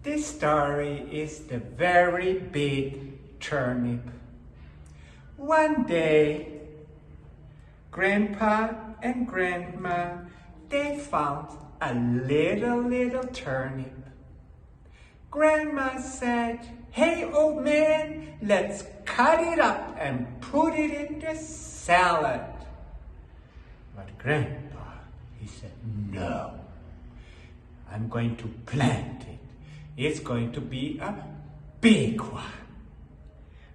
This story is the very big turnip. One day, Grandpa and Grandma, they found a little turnip. Grandma said, "Hey, old man, let's cut it up and put it in the salad." But Grandpa, he said, "No, I'm going to plant it. It's going to be a big one."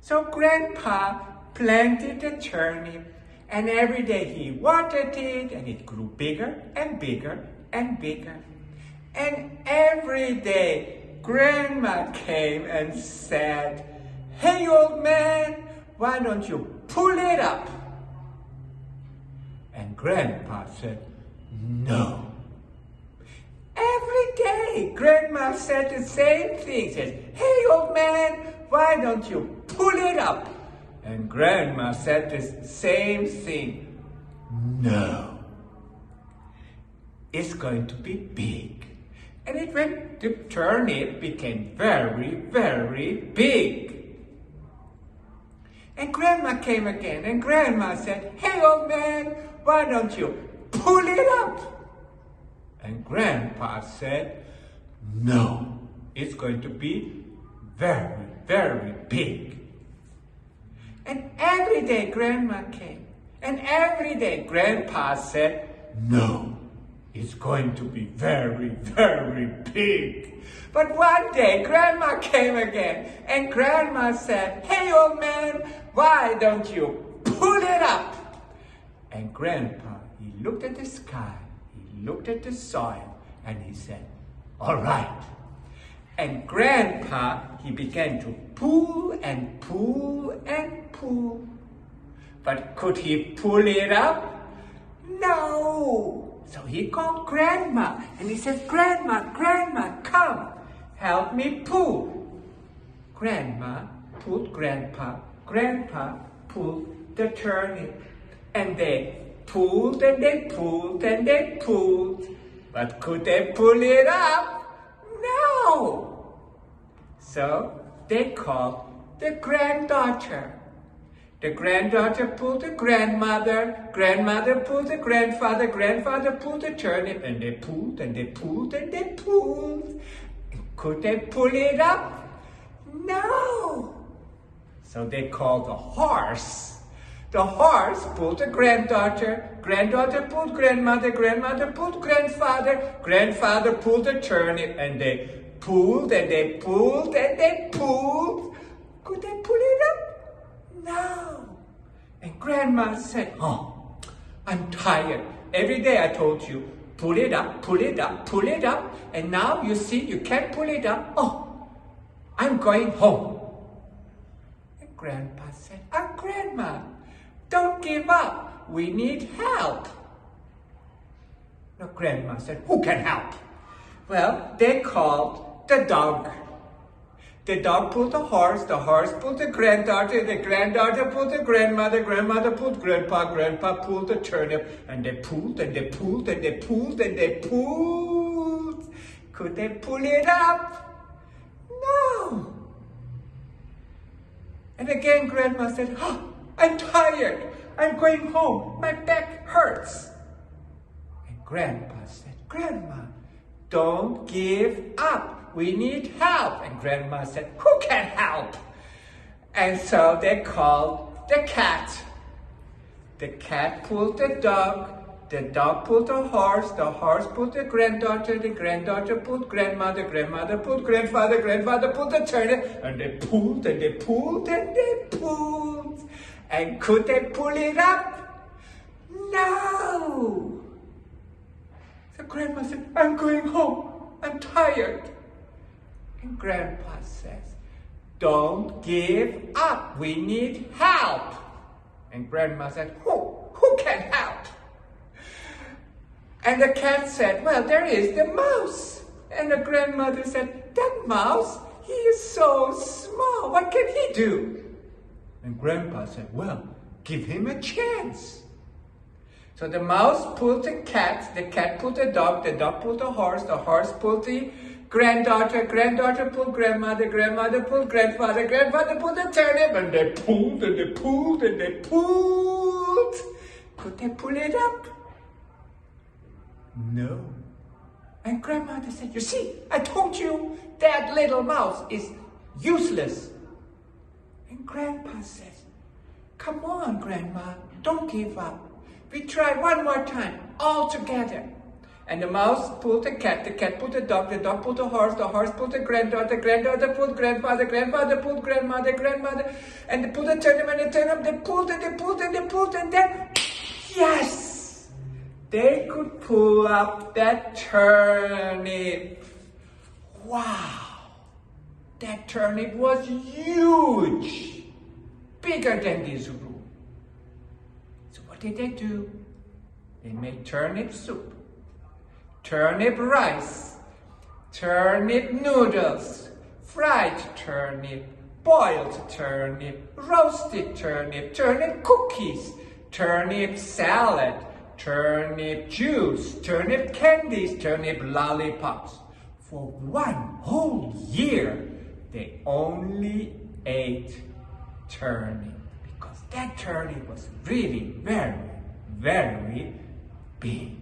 So Grandpa planted the turnip, and every day he watered it, and it grew bigger and bigger and bigger. And every day Grandma came and said, "Hey, old man, why don't you pull it up?" And Grandpa said, "No." Every day Grandma said the same thing. Said, "Hey, old man, why don't you pull it up?" And Grandma said the same thing. "No. It's going to be big." And the turnip became very big. And Grandma came again, and Grandma said, "Hey, old man, why don't you pull it up?" And Grandpa said, "No, it's going to be very big." And every day Grandma came, and every day Grandpa said, "No, it's going to be very big." But one day Grandma came again, and Grandma said, "Hey, old man, why don't you pull it up?" And Grandpa, he looked at the sky, he looked at the soil, and he said, "All right." And Grandpa, he began to pull and pull and pull. But could he pull it up? No. So he called Grandma, and he said, Grandma, come, help me pull." Grandma pulled Grandpa, Grandpa pulled the turnip. And they pulled and they pulled and they pulled. But could they pull it up? No. So they called the granddaughter. The granddaughter pulled the grandmother, grandmother pulled the grandfather, grandfather pulled the turnip, and they pulled and they pulled and they pulled. Could they pull it up? No. So they called the horse. The horse pulled the granddaughter, granddaughter pulled grandmother, grandmother pulled grandfather, grandfather pulled the turnip, and they pulled and they pulled and they pulled. Could they pull it up? No. And Grandma said, "Oh, I'm tired. Every day I told you, pull it up, pull it up, pull it up, and now you see you can't pull it up. Oh, I'm going home." And Grandpa said, Grandma, don't give up. We need help." Now Grandma said, "Who can help?" Well, they called the dog. The dog pulled the horse pulled the granddaughter pulled the grandmother pulled grandpa pulled the turnip, and they pulled and they pulled and they pulled and they pulled. Could they pull it up? No. And again Grandma said, "Oh, I'm tired. I'm going home. My back hurts." And Grandpa said, "Grandma, don't give up. We need help." And Grandma said, "Who can help?" And so they called the cat. The cat pulled the dog pulled the horse pulled the granddaughter pulled grandmother pulled grandfather pulled the turnip, and they pulled and they pulled and they pulled. And could they pull it up? No. So Grandma said, "I'm going home. I'm tired." And Grandpa says, "Don't give up. We need help." And Grandma said, Who can help?" And the cat said, "Well, there is the mouse." And the grandmother said, "That mouse, he is so small. What can he do?" And Grandpa said, "Well, give him a chance." So the mouse pulled the cat pulled the dog pulled the horse pulled the Granddaughter pulled grandmother, grandmother pulled grandfather, grandfather pulled the turnip, and they pulled and they pulled and they pulled. Could they pull it up? No. And grandmother said, you see, I told you that little mouse is useless. And grandpa says, come on, grandma, don't give up. We try one more time, all together. And the mouse pulled the cat pulled the dog pulled the horse pulled the granddaughter pulled grandfather, grandfather pulled grandmother, grandmother, and they pulled the turnip and the turnip, they pulled and they pulled and they pulled, and then, yes! They could pull up that turnip. Wow! That turnip was huge! Bigger than this room. So what did they do? They made turnip soup. Turnip rice, turnip noodles, fried turnip, boiled turnip, roasted turnip, turnip cookies, turnip salad, turnip juice, turnip candies, turnip lollipops. For one whole year, they only ate turnip because that turnip was really very, very big.